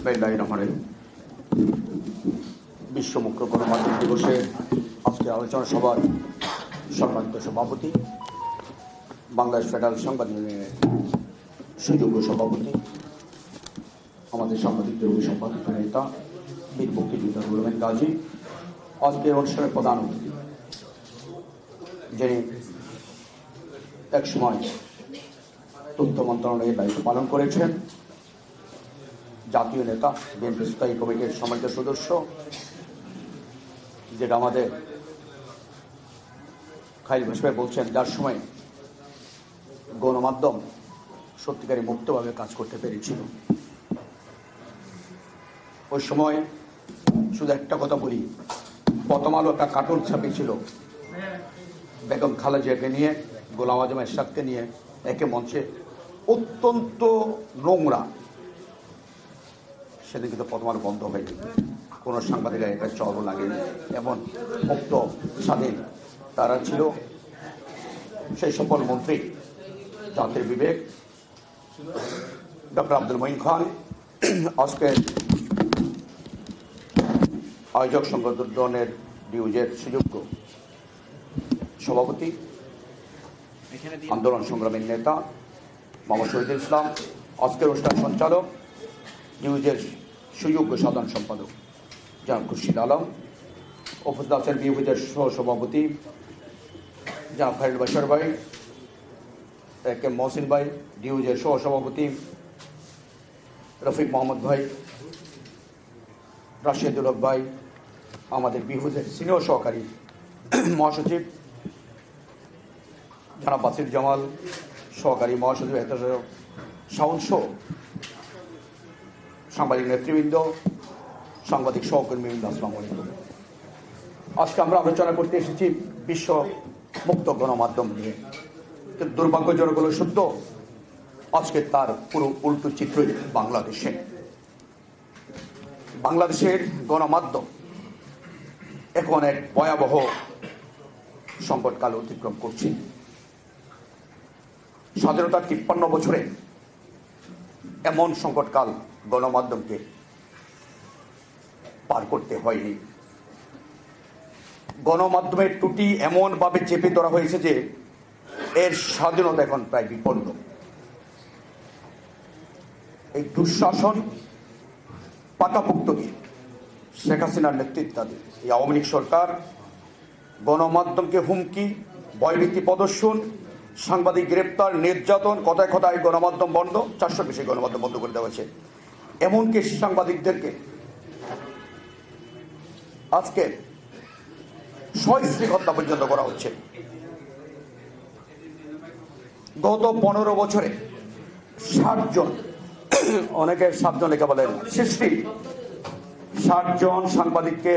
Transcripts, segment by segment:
বিসমিল্লাহির রহমানির রহিম। বিশ্ব মুক্ত গণমাধ্যম দিবসে আজকে আলোচনা সভার সম্মানিত সভাপতি, বাংলাদেশ ফেডারেল সাংবাদিক ইউনিয়নের সুযোগ্য সভাপতি, আমাদের সাংবাদিকদের অভিসম্পাদিত নেতা বীর মুক্তিযোদ্ধা রুহুল আমিন গাজী, আজকের অনুষ্ঠানের প্রধান অতিথি, যিনি একসময় তথ্য মন্ত্রণালয়ের দায়িত্ব পালন করেছেন, জাতীয় নেতা, বিএনপি স্থায়ী কমিটির সম্মানিত সদস্য, যেটা আমাদের খালিল ভাই বলছেন, যার সময় গণমাধ্যম সত্যিকারী মুক্তভাবে কাজ করতে পেরেছিল। ওই সময় শুধু একটা কথা বলি, প্রথম আলো একটা কার্টুন ছাপিয়েছিল বেগম খালেদাকে নিয়ে, গোলাম আজম এরশাদকে নিয়ে, একে মঞ্চে অত্যন্ত নোংরা। সেদিন কিন্তু প্রথম আলো বন্ধ হয়নি, কোনো সাংবাদিকরা এটা চল লাগেনি, এমন মুক্ত স্বাধীন তারা ছিল। সেই সফল মন্ত্রী, জাতির বিবেক ডক্টর আব্দুল মঈন খান, আজকে আয়োজক সংগঠনের ডিউজের সুযোগ্য সভাপতি, আন্দোলন সংগ্রামের নেতা মোহাম্মদ শহীদুল ইসলাম, আজকের অনুষ্ঠান সঞ্চালক, ডিউজের সুযোগ্য সাধারণ সম্পাদক জনাব খুরশিদ আলম, উপস্থিত আছেন বিউজের সহসভাপতি জনাব খালিল বাশার ভাই, কে মহসিন ভাই, ডিউজের সহসভাপতি রফিক মোহাম্মদ ভাই, রাশেদুল হক ভাই, আমাদের বিহুজের সিনিয়র সহকারী মহাসচিব জনাব বাসির জামাল, সহকারী মহাসচিব শাওন সহ সাংবাদিক নেতৃবৃন্দ, সাংবাদিক সহকর্মীবৃন্দ, আসসালামু আলাইকুম। আজকে আমরা আলোচনা করতে এসেছি বিশ্ব মুক্ত গণমাধ্যম নিয়ে, কিন্তু দুর্ভাগ্যজনক হলো সত্য, আজকে তার পুরো উল্টো চিত্রই বাংলাদেশের গণমাধ্যম এখন এক ভয়াবহ সংকটকাল অতিক্রম করছে। স্বাধীনতার ৫৩ বছরে এমন সংকটকাল গণমাধ্যমকে পার করতে হয়নি। গণমাধ্যমের ত্রুটি এমনভাবে চেপে ধরা হয়েছে যে এর স্বাধীনতা এখন প্রায় বিপন্ন। এই দুঃশাসন, পাকাপোক্তকে শেখ হাসিনার নেতৃত্বাধীন এই আওয়ামী লীগ সরকার গণমাধ্যমকে হুমকি, ভয়ভীতি প্রদর্শন, সাংবাদিক গ্রেপ্তার, নির্যাতন, কথায় কথায় গণমাধ্যম বন্ধ, ৪০০ বেশি গণমাধ্যম বন্ধ করে দেওয়া হয়েছে। এমনকি সাংবাদিকদেরকে আজকে সস্ত্রীক হত্যা পর্যন্ত করা হচ্ছে। গত ১৫ বছরে ৬০ জন, অনেকে ৭ জন লেখা বলেন, ৬০ জন সাংবাদিককে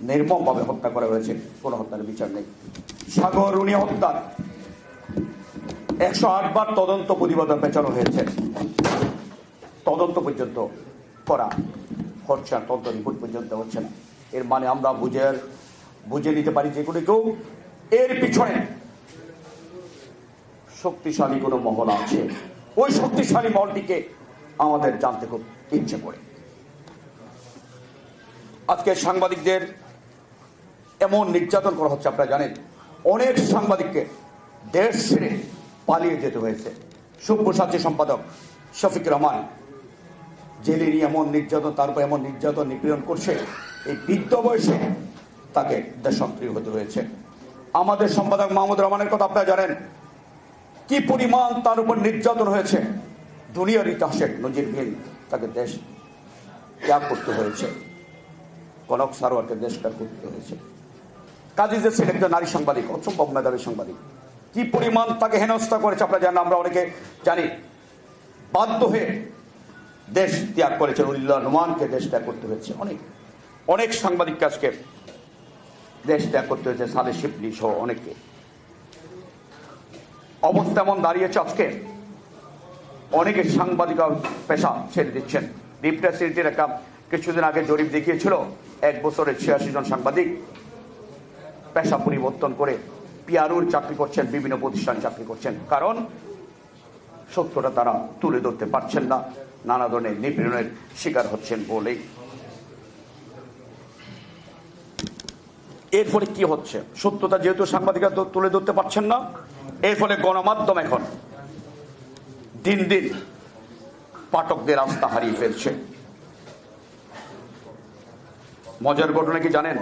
নির্মমভাবে হত্যা করা হয়েছে, কোনো হত্যার বিচার নেই। সাগর রুনি হত্যা ১০৮ বার তদন্ত প্রতিবেদন পেছানো হয়েছে, তদন্ত পর্যন্ত করা হচ্ছে না, তদন্ত রিপোর্ট পর্যন্ত হচ্ছে না। এর মানে আমরা বুঝে নিতে পারি যে কোনো কেউ এর পিছনে শক্তিশালী কোনো মহল আছে। ওই শক্তিশালী মহলটিকে আমাদের জানতে খুব ইচ্ছে করে। আজকে সাংবাদিকদের এমন নির্যাতন করা হচ্ছে, আপনারা জানেন, অনেক সাংবাদিককে দেশ ছেড়ে পালিয়ে যেতে হয়েছে। সব্যসাচী সম্পাদক শফিক রহমান জেলে নিয়ে এমন নির্যাতন, তারপর এমন নির্যাতন নিপীড়ন করছে, এই বৃদ্ধ বয়সে তাকে দেশান্তরী হতে হয়েছে। আমাদের সম্পাদক মাহমুদ রহমানের কথা আপনারা জানেন, কি পরিমাণ তার উপর নির্যাতন হয়েছে, দুনিয়ার ইতিহাসে নজিরবিহীন, তাকে দেশ ত্যাগ করতে হয়েছে। কনক সারোয়ারকে দেশ ত্যাগ করতে হয়েছে। কাজী যে ছিলেন একজন নারী সাংবাদিক, অসম্ভব মেধাবী সাংবাদিক, কি পরিমাণ তাকে হেনস্থা করেছে আপনারা জানেন, আমরা অনেকে জানি। বাধ্য হয়ে দেশ ত্যাগ করেছেন, উল্লাহ নোমানকে দেশ ত্যাগ করতে হয়েছে। অনেক সাংবাদিককে আজকে দেশ ত্যাগ করতে হয়েছে, সালে শিবলি সহ অনেককে। অবস্থা এমন দাঁড়িয়েছে আজকে অনেকে সাংবাদিক পেশা ছেড়ে দিচ্ছেন। রিপ্রেসিডেন্টের একটা কিছুদিন আগে জরিপ দেখিয়েছিল, 1 বছরে 86 জন সাংবাদিক পেশা পরিবর্তন করে পিআরওর চাকরি করছেন, বিভিন্ন প্রতিষ্ঠানে চাকরি করছেন। কারণ সত্যটা তারা তুলে ধরতে পারছেন না, নানা ধরনের নিপীড়নের শিকার হচ্ছেন বলেই। এর ফলে কি হচ্ছে, সত্যতা যেহেতু সাংবাদিকরা তুলে ধরতে পারছেন না, এর ফলে গণমাধ্যম এখন দিন দিন পাঠকদের আস্থা হারিয়ে ফেলছে। মজার ঘটনা কি জানেন,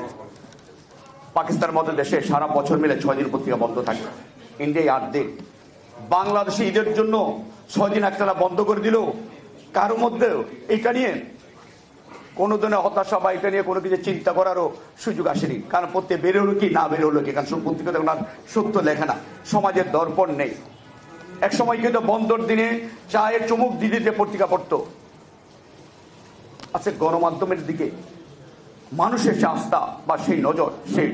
পাকিস্তানের মতো দেশে সারা বছর মিলে 6 দিন পত্রিকা বন্ধ থাকে, ইন্ডিয়ায় 8 দিন। বাংলাদেশে ঈদের জন্য 6 দিন একটানা বন্ধ করে দিল, কারো মধ্যে এটা নিয়ে কোনো ধরনের হতাশা বা এটা নিয়ে কোনো কিছু চিন্তা করারও সুযোগ আসেনি। কারণ পত্রিকা বের হলো কি না বের হলো কি, কারণ পত্রিকা তখন আর সত্য লেখে না, সমাজের দর্পণ নেই। এক সময় কিন্তু বন্ধর দিনে চায়ের চুমুক দিতে যে পত্রিকা পড়তো, আচ্ছা গণমাধ্যমের দিকে মানুষের সে আস্থা বা সেই নজর, সেই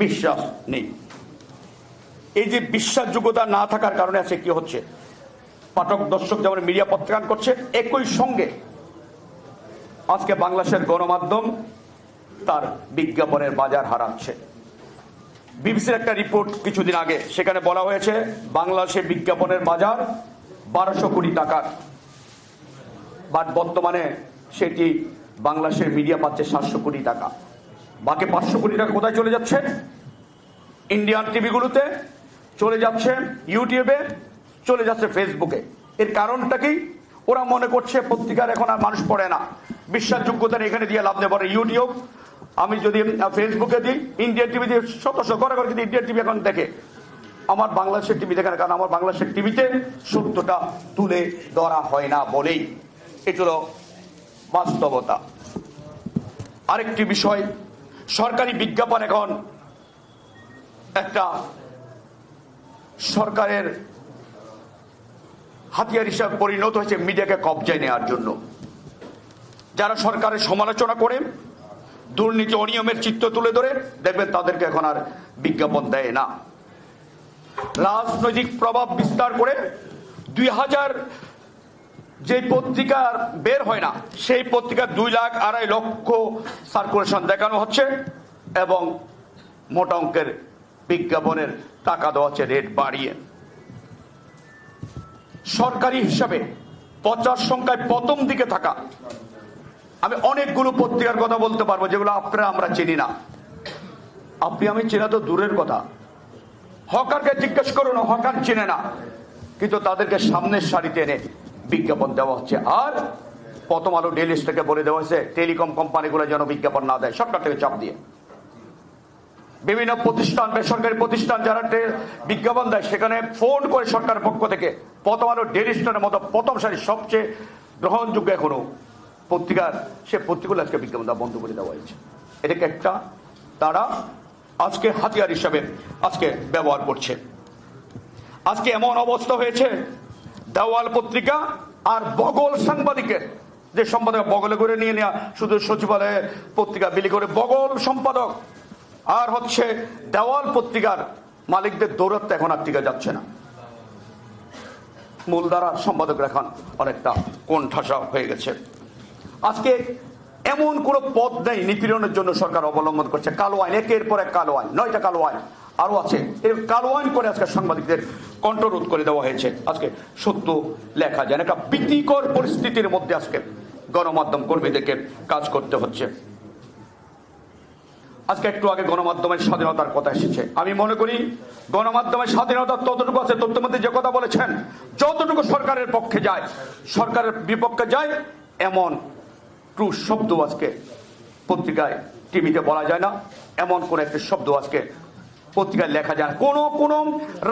বিশ্বাস নেই। এই যে বিশ্বাসযোগ্যতা না থাকার কারণে আছে কি হচ্ছে, পাঠক দর্শক যেমন মিডিয়া প্রত্যাখ্যান করছে, একই সঙ্গে আজকে বাংলাদেশের গণমাধ্যম তার বিজ্ঞাপনের বাজার হারাচ্ছে। বিবিসির একটা রিপোর্ট কিছুদিন আগে, সেখানে বলা হয়েছে বাংলাদেশের বিজ্ঞাপনের বাজার 1200 কোটি টাকার, বাট বর্তমানে সেটি বাংলাদেশের মিডিয়া পাচ্ছে 700 কোটি টাকা। বাকি 500 কোটি টাকা কোথায় চলে যাচ্ছে? ইন্ডিয়ান টিভিগুলোতে চলে যাচ্ছে, ইউটিউবে চলে যাচ্ছে, ফেসবুকে। এর কারণটা কি? ওরা মনে করছে পত্রিকার এখন আর মানুষ পড়ে না, বিশ্বাসযোগ্যতা এখানে দিয়ে লাভ নেই, বলে ইউটিউব আমি যদি ফেসবুকে দিই, ইন্ডিয়ান টিভি দিয়ে শত করে করে কিন্তু ইন্ডিয়ান টিভি এখন দেখে, আমার বাংলাদেশের টিভি দেখে না, কারণ আমার বাংলাদেশের টিভিতে সত্যটা তুলে ধরা হয় না বলেই। এটি হলো বাস্তবতা। আরেকটি বিষয়, সরকারি বিজ্ঞাপন এখন একটা সরকারের হাতিয়ার হিসাবে পরিণত হয়েছে মিডিয়াকে কবজায় নেওয়ার জন্য। যারা সরকারের সমালোচনা করে, দুর্নীতি অনিয়মের চিত্র তুলে ধরে, দেখবেন তাদেরকে এখন আর বিজ্ঞাপন দেয় না। রাজনৈতিক প্রভাব বিস্তার করে 2000 যে পত্রিকা বের হয় না, সেই পত্রিকা 2 লাখ 2.5 লক্ষ সার্কুলেশন দেখানো হচ্ছে এবং মোটা অঙ্কের বিজ্ঞাপনের টাকা দেওয়া হচ্ছে রেট বাড়িয়ে। সরকারি হিসাবে 50 সংখ্যায় প্রথম দিকে থাকা আমি অনেকগুলো পত্রিকার কথা বলতে পারবো, যেগুলো আপনারা আমরা চিনি না। আপনি আমি চেনা তো দূরের কথা, হকারকে জিজ্ঞেস করুন, হকার চেনে না, কিন্তু তাদেরকে সামনের সারিতে এনে বিজ্ঞাপন দেওয়া হচ্ছে। আর প্রথম আলো, ডেইলি স্টারকে বলে দেওয়া হয়েছে টেলিকম কোম্পানিগুলো যেন বিজ্ঞাপন না দেয়, সরকার থেকে চাপ দিয়ে। বিভিন্ন প্রতিষ্ঠান, বেসরকারি প্রতিষ্ঠান যারা বিজ্ঞাপন দেয়, সেখানে ফোন করে সরকারের পক্ষ থেকে প্রথম আলো, ডেইলি স্টারের মতো প্রথম সারির সবচেয়ে গ্রহণযোগ্য এখনো পত্রিকার সে পত্রিকাগুলো আজকে বিজ্ঞাপন দেওয়া বন্ধ করে দেওয়া হয়েছে। এটাকে একটা তারা আজকে হাতিয়ার হিসাবে আজকে ব্যবহার করছে। আজকে এমন অবস্থা হয়েছে, দেওয়াল পত্রিকা আর বগল সাংবাদিকের, যে সম্পাদক বগলে করে নিয়ে নেওয়া, শুধু সচিবালয়ে পত্রিকা বিলি করে বগল সম্পাদক, আর হচ্ছে দেওয়াল পত্রিকার মালিকদের দৌরাত্ম এখন আর টিকা যাচ্ছে না। মূলধারা সম্পাদকরা এখন অনেকটা কোণঠাসা হয়ে গেছে। আজকে এমন কোন পথ নেই নিপীড়নের জন্য সরকার অবলম্বন করছে। কালো আইন, একের পর এক কালো আইন, 9টা কালো আইন আরো আছে, এই কালো আইন করে আজকে সাংবাদিকদের কণ্ঠরোধ করে দেওয়া হয়েছে। আজকে সত্য লেখা যায় না, একটা ভীতিকর পরিস্থিতির মধ্যে আজকে গণমাধ্যম কর্মীদেরকে কাজ করতে হচ্ছে। আজকে একটু আগে গণমাধ্যমের স্বাধীনতার কথা এসেছে। আমি মনে করি গণমাধ্যমের স্বাধীনতা ততটুকু আছে, তথ্যমন্ত্রী যে কথা বলেছেন, যতটুকু সরকারের পক্ষে যায়, সরকারের বিপক্ষে যায় এমন ট্রু শব্দ আজকে পত্রিকায়, টিভিতে বলা যায় না, এমন কোন একটা শব্দ আজকে পত্রিকায় লেখা যায় না। কোন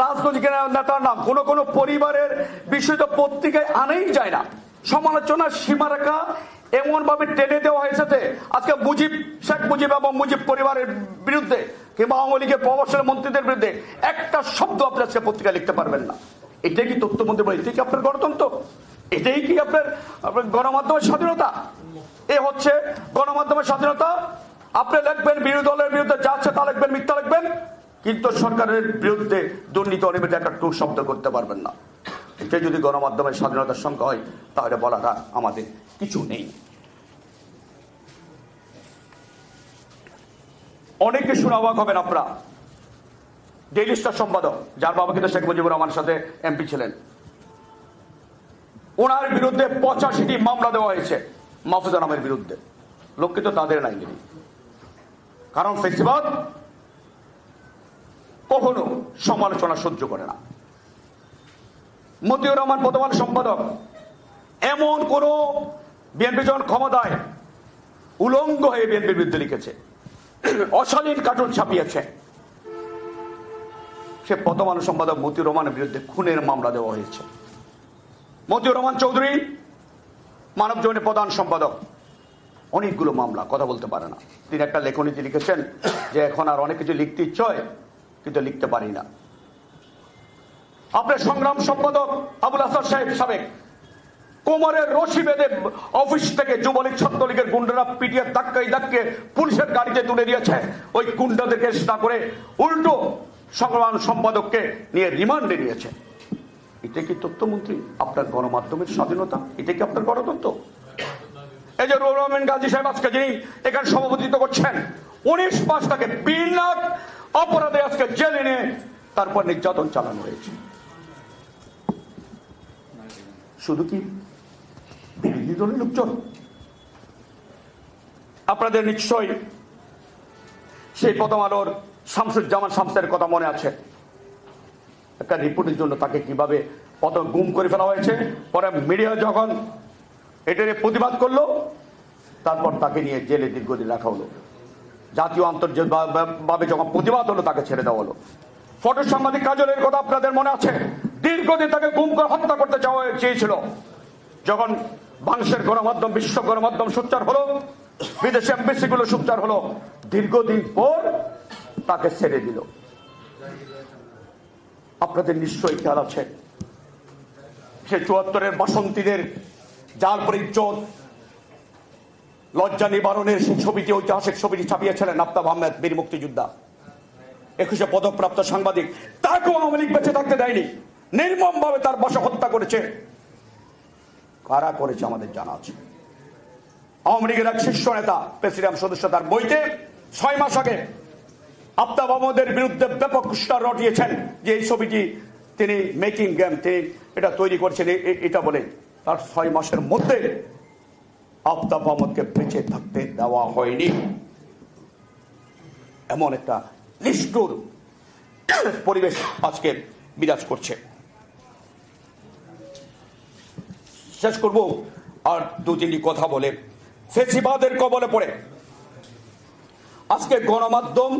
রাজনৈতিক নেতার নাম, কোন পরিবারের বিষয় তো পত্রিকায় আনেই যায় না। সমালোচনার সীমারেখা এমন ভাবে টেনে দেওয়া হয়েছে, আজকে শেখ মুজিব এবং মুজিব পরিবারের বিরুদ্ধে কিংবা আওয়ামী লীগের প্রভাবশালী মন্ত্রীদের বিরুদ্ধে একটা শব্দ আপনি আজকে পত্রিকা লিখতে পারবেন না। এটাই কি তথ্যমন্ত্রী বলে? এটাই কি আপনার গণতন্ত্র? এটাই কি আপনার গণমাধ্যমের স্বাধীনতা? এ হচ্ছে গণমাধ্যমের স্বাধীনতা। আপনি লিখবেন বিরোধী দলের বিরুদ্ধে যা আছে তা লিখবেন, মিথ্যা লিখবেন, কিন্তু সরকারের বিরুদ্ধে দুর্নীতি অনিয়মিত একটা টু শব্দ করতে পারবেন না। এটাই যদি গণমাধ্যমের স্বাধীনতার সংখ্যা হয়, তাহলে বলার আমাদের কিছু নেই। অনেকে শুনে অবাক হবেন আপনারা, ডেইলি স্টার সম্পাদক, যার বাবা কিন্তু শেখ মুজিবুর রহমানের সাথে এমপি ছিলেন, ওনার বিরুদ্ধে 85টি মামলা দেওয়া হয়েছে মাহফুজা নামের বিরুদ্ধে। লক্ষ্য তো তাদের নাই, কারণ ফেসিবাদ কখনো সমালোচনা সহ্য করে না। মতিউর রহমান বর্তমান সম্পাদক এমন কোন বিএনপি যখন ক্ষমতায় উলঙ্গ হয়ে বিএনপির বিরুদ্ধে লিখেছে, অশালীন কার্টুন ছাপিয়েছে, সে বর্তমান সম্পাদক মতিউর রহমানের বিরুদ্ধে খুনের মামলা দেওয়া হয়েছে। মতিউর রহমান চৌধুরী মানব জীবনের প্রধান সম্পাদক, অনেকগুলো মামলা, কথা বলতে পারে না। তিনি একটা লেখনীতে লিখেছেন যে এখন আর অনেক কিছু লিখতে ইচ্ছে হয় কিন্তু লিখতে পারি না। আপনার সংগ্রাম সম্পাদক আবুল হাসান সাহেব সাবেক কোমরের রশি বেঁধে অফিস থেকে যুবলীগ ছাত্রলীগের গুন্ডারা পিটিয়ে ধাক্কায় পুলিশের গাড়িতে তুলে দিয়েছে। ওই গুন্ডাদেরকে না করে উল্টো সংগ্রাম সম্পাদককে নিয়ে রিমান্ডে নিয়েছে। এটা কি তথ্যমন্ত্রী? আপনার গণমাধ্যমের স্বাধীনতা, এটা কি আপনার গণতন্ত্র? এই যে রুহুল আমিন গাজী সাহেব আজকে যিনি এখানে সভাপতিত্ব করছেন, 19 মাস তাকে বিনা অপরাধে আজকে জেলে নিয়ে তারপর নির্যাতন চালানো হয়েছে। শুধু কি বিরোধী দলের লোকজন? আপনাদের নিশ্চয়ই সেই প্রথম আলোর শামসুজ্জামান শামসের কথা মনে আছে। একটা রিপোর্টের জন্য তাকে কিভাবে প্রথম গুম করে ফেলা হয়েছে, পরে মিডিয়া যখন এটা নিয়ে প্রতিবাদ করলো, তারপর তাকে নিয়ে জেলে দীর্ঘদিন রাখা হলো। জাতীয় আন্তর্জাতিকভাবে যখন প্রতিবাদ হলো তাকে ছেড়ে দেওয়া হলো। ফটো সাংবাদিক কাজলের কথা আপনাদের মনে আছে, দীর্ঘদিন তাকে গুম করে হত্যা করতে চেয়েছিল। যখন বাংলাদেশের গণমাধ্যম, বিশ্ব গণমাধ্যম সোচ্চার হলো, বিদেশি এমবেসি গুলো সোচ্চার হলো, দীর্ঘদিন পর তাকে ছেড়ে দিল। আপনাদের নিশ্চয়ই খেয়াল আছে সে 74-এর বাসন্তীদের যার পর ইজ্জত লজ্জা নিবারণের সেই ছবিটি, ঐতিহাসিক ছবিটি ছাপিয়েছিলেন আফতাব আহমেদ, বীর মুক্তিযোদ্ধা, 21-এ পদকপ্রাপ্ত সাংবাদিক। তাকেও আওয়ামী লীগ বেঁচে থাকতে দেয়নি, নির্মম ভাবে তার বাসা হত্যা করেছে। কারা করেছে আমাদের জানা আছে। আওয়ামী লীগের এক শীর্ষ নেতা, প্রেসিডিয়াম সদস্য, তার বইতে 6 মাস আগে আফতাব আহমেদের বিরুদ্ধে ব্যাপক কুষ্টার রটিয়েছেন যে এই ছবিটি তিনি মেকিং গেম, তিনি এটা তৈরি করছেন এটা বলে। তার 6 মাসের মধ্যে আফতাব আহমেদকে বেঁচে থাকতে দেওয়া হয়নি। এমন একটা নিষ্ঠুর পরিবেশ আজকে বিরাজ করছে। শেষ করব আর 2-3টি কথা বলে। ফেসিবাদের কবলে পড়ে আজকে গণমাধ্যম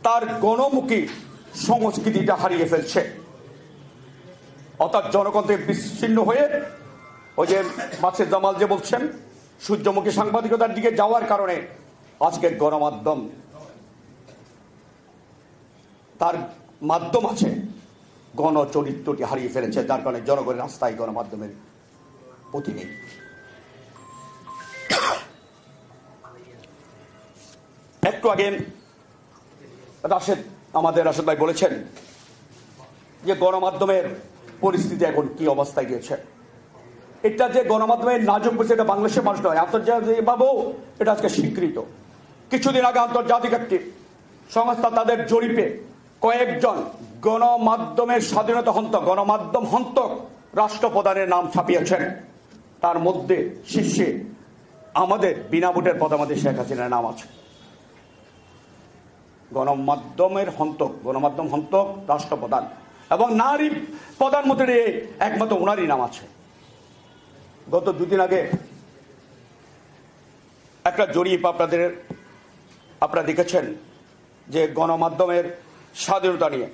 তার গণমুখী সংস্কৃতিটা হারিয়ে ফেলছে, অর্থাৎ জনগণ থেকে বিচ্ছিন্ন হয়ে ওই যে বাসের জামাল যে বলছেন সূর্যমুখী সাংবাদিকতার দিকে যাওয়ার কারণে আজকে গণমাধ্যম তার মাধ্যম আছে, গণচরিত্রটি হারিয়ে ফেলেছে, যার কারণে জনগণের রাস্তায় গণমাধ্যমের প্রতি নেই। একটু আগে আমাদের রাশেদ ভাই বলেছেন যে গণমাধ্যমের পরিস্থিতি এখন কি অবস্থায় গিয়েছে। এটা যে গণমাধ্যমের নাজুক পরিস্থিতি, এটা বাংলাদেশের মানুষ নয়, আন্তর্জাতিকভাবেও এটা আজকে স্বীকৃত। কিছুদিন আগে আন্তর্জাতিক একটি সংস্থা তাদের জরিপে কয়েকজন গণমাধ্যমের স্বাধীনতা হন্তক, গণমাধ্যম হন্তক রাষ্ট্রপ্রধানের নাম ছাপিয়েছেন। তার মধ্যে শীর্ষে আমাদের বিনা ভোটের প্রধানমন্ত্রী শেখ হাসিনার নাম আছে। গণমাধ্যম হন্তক রাষ্ট্রপ্রধান এবং নারী প্রধানমন্ত্রী একমাত্র ওনারই নাম আছে। গত 2 দিন আগে একটা জরিপ আপনারা দেখেছেন যে গণমাধ্যমের স্বাধীনতা নিয়ে,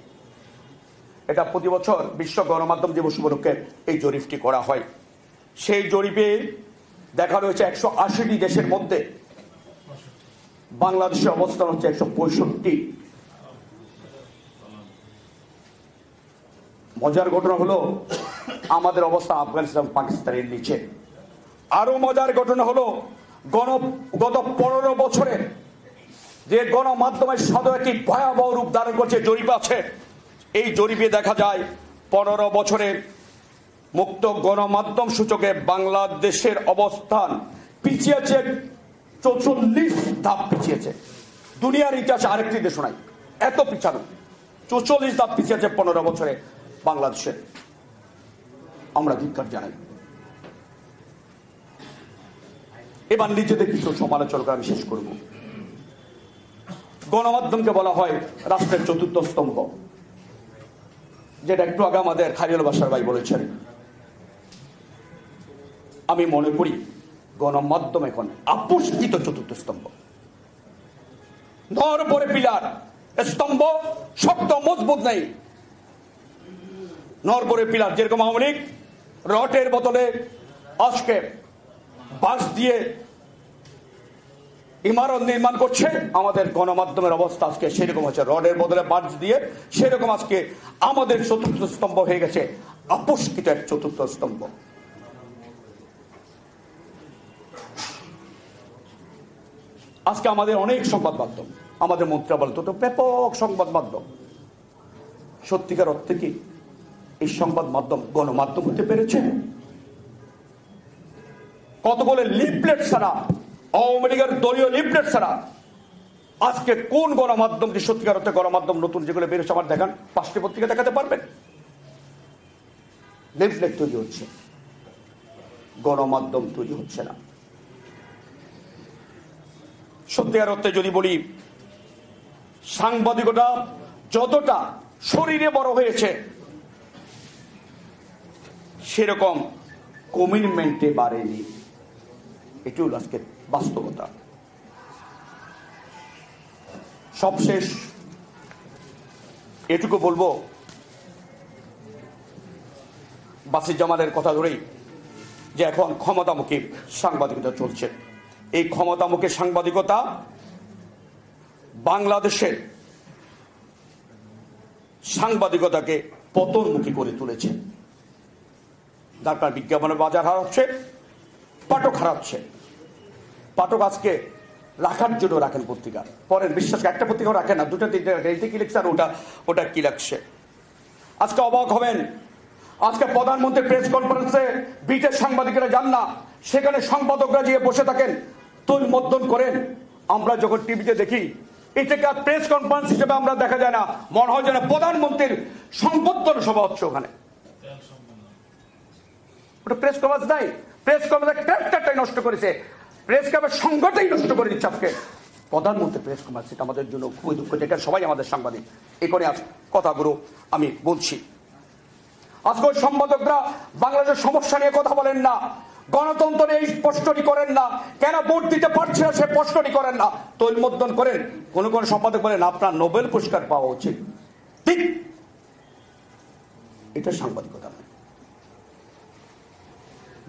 এটা প্রতি বছর বিশ্ব গণমাধ্যম দিবস উপলক্ষে এই জরিপটি করা হয়। সেই জরিপে দেখা রয়েছে 180টি দেশের মধ্যে বাংলাদেশের অবস্থান হচ্ছে 165। মজার ঘটনা হলো আমাদের অবস্থা আফগানিস্তান, পাকিস্তানের নিচে। আরো মজার ঘটনা হলো গত 15 বছরে যে গণমাধ্যমের সাদা একটি ভয়াবহ রূপ ধারণ করছে জরিপ আছে। এই জরিপে দেখা যায় 15 বছরে মুক্ত গণমাধ্যম সূচকে বাংলাদেশের অবস্থান পিছিয়েছে 44 ধাপ পিছিয়েছে। দুনিয়ার ইতিহাসে আরেকটি দেশ নাই এত পিছানো, 44 ধাপ পিছিয়েছে 15 বছরে বাংলাদেশে। আমরা ধিক্কার জানাই। এবার নিজেদের কিছু সমালোচনা করে আমি শেষ করব। গণমাধ্যমকে বলা হয় রাষ্ট্রের চতুর্থ স্তম্ভ, যেটা একটু আগে আমাদের খায়রুল বাশার ভাই বলেছেন। আমি মনে করি গণমাধ্যম এখন আপুষ্কৃত চতুর্থ স্তম্ভ, নরপরে পিলার, স্তম্ভ শক্ত মজবুত নেই। নরপরে পিলার, যেরকম আওয়ামী লীগ রটের বদলে আজকে বাঁশ দিয়ে ইমারত নির্মাণ করছে, আমাদের গণমাধ্যমের অবস্থা আজকে সেরকম হচ্ছে, রডের বদলে বাঁশ দিয়ে। সেরকম আজকে আমাদের চতুর্থ স্তম্ভ হয়ে গেছে আপুষ্কৃত এক চতুর্থ স্তম্ভ। আজকে আমাদের অনেক সংবাদ মাধ্যম, আমাদের মন্ত্রী বলে তো ব্যাপক সংবাদ মাধ্যম, সত্যিকার অর্থে কি এই সংবাদ মাধ্যম গণমাধ্যম হতে পেরেছে? কতগুলো লিফলেট ছাড়া, আওয়ামী লীগের দলীয় লিফলেট ছাড়া আজকে কোন গণমাধ্যমটি সত্যিকার অর্থে গণমাধ্যম নতুন যেগুলো বেরোচ্ছে আমার দেখান, 5টি পত্রিকা দেখাতে পারবেন? লিফলেট তৈরি হচ্ছে, গণমাধ্যম তৈরি হচ্ছে না। সত্যিকার অর্থে যদি বলি, সাংবাদিকতা যতটা শরীরে বড় হয়েছে সেরকম কমিটমেন্টে বাড়েনি। এটি হল আজকে বাস্তবতা। সবশেষ এটুকু বলবো, বাসির জামালের কথা ধরেই, যে এখন ক্ষমতামুখী সাংবাদিকতা চলছে। এই ক্ষমতামুখী সাংবাদিকতা বাংলাদেশের সাংবাদিকতাকে পতনমুখী করে তুলেছে। ডাক্তার বিজ্ঞাপনের বাজার হারাচ্ছে, পাঠক হারাচ্ছে। পাঠক আজকে রাখার জন্য রাখেন পত্রিকা, পরের বিশ্বাস একটা পত্রিকাও রাখেন না, দুটো তিনটে রেলতে কি লিখছে আর ওটা কি লাগছে। আজকে অবাক হবেন, আজকে প্রধানমন্ত্রী প্রেস কনফারেন্সে বিটের সাংবাদিকেরা যান না, সেখানে সম্পাদকরা গিয়ে বসে থাকেন, তুল মদ্দন করেন। আমরা যখন টিভিতে দেখি, এটাকে আর প্রেস কনফারেন্স হিসেবে আমরা দেখা যায় না, মনে হয় যেন প্রধানমন্ত্রীর সম্বোধন সভা হচ্ছে ওখানে। ওটা প্রেস কভারেজ নাই, প্রেস কভারেজ ক্যারেক্টারটাই নষ্ট করেছে, প্রেস কভারেজ সংগঠনই নষ্ট করে দিচ্ছে আজকে প্রধানমন্ত্রী প্রেস কভারেজ। এটা আমাদের জন্য খুবই দুঃখ, এটা সবাই আমাদের সাংবাদিক, এই করে আজ কথাগুলো আমি বলছি। আজকে ওই সম্পাদকরা বাংলাদেশের সমস্যা নিয়ে কথা বলেন না, গণতন্ত্র নিয়ে প্রশ্নটি করেন না, কেন ভোট দিতে পারছে না সে প্রশ্নটি করেন না, তৈলমদ্দন করেন। কোন কোন সম্পাদক বলেন আপনার নোবেল পুরস্কার পাওয়া উচিত। ঠিক, এটা সাংবাদিকতা নয়।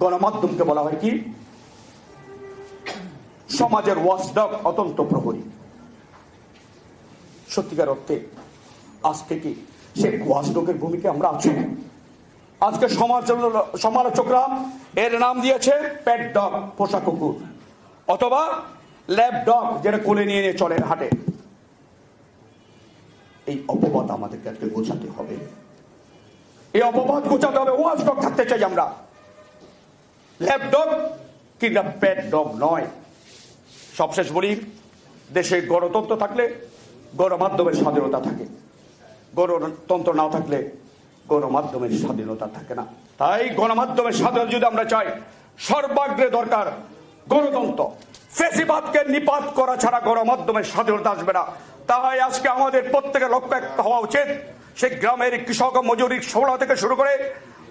গণমাধ্যমকে বলা হয় কি সমাজের ওয়াচডগ, অতন্ত প্রহরী। সত্যিকার অর্থে আজকে কি সে ওয়াচডগের ভূমিকা আমরা আছি? আজকে সমালোচকরা এর নাম দিয়েছে পেট ডগ, পোষা কুকুর, অথবা ল্যাব ডগ, যেটা কোলে নিয়ে নিয়ে চলে হাটে। এই অপবাদ আমাদেরকে আজকে গোছাতে হবে, এই অপবাদ গোছাতে হবে। ওয়াচডগ থাকতে চাই আমরা, ল্যাব ডগ কিংবা পেট ডগ নয়। সবশেষ বলি, দেশে গণতন্ত্র থাকলে গণমাধ্যমের স্বাধীনতা থাকে, গণতন্ত্র না থাকলে গণমাধ্যমের স্বাধীনতা থাকে না। তাই গণমাধ্যমের স্বাধীনতা যদি আমরা চাই, সর্বাগ্রে দরকার গণতন্ত্র। ফ্যাসিবাদকে নিপাত করা ছাড়া গণমাধ্যমের স্বাধীনতা আসবে না। তাই আজকে আমাদের প্রত্যেকের লক্ষ্য একটা হওয়া উচিত, সে গ্রামের কৃষক মজুরি সভা থেকে শুরু করে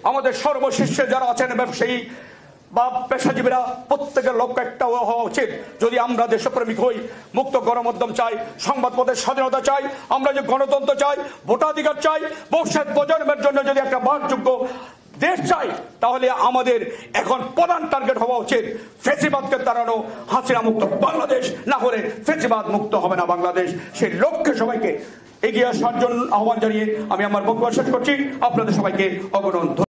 আমাদের সর্বশীর্ষে যারা আছেন ব্যবসায়ী বা পেশাজীবীরা, প্রত্যেকের লক্ষ্য একটা হওয়া উচিত, যদি আমরা দেশপ্রেমিক হই, মুক্ত গণমাধ্যম চাই, সংবাদপত্রের স্বাধীনতা চাই, আমরা যে গণতন্ত্র চাই, ভোটাধিকার চাই, ভবিষ্যৎ প্রজন্মের জন্য যদি একটা বাসযোগ্য দেশ চাই, তাহলে আমাদের এখন প্রধান টার্গেট হওয়া উচিত ফ্যাসিবাদকে তাড়ানো, হাসিনা মুক্ত বাংলাদেশ। না হলে ফ্যাসিবাদ মুক্ত হবে না বাংলাদেশ। সেই লক্ষ্যে সবাইকে এগিয়ে আসার জন্য আহ্বান জানিয়ে আমি আমার বক্তব্য শেষ করছি। আপনাদের সবাইকে অভিনন্দন।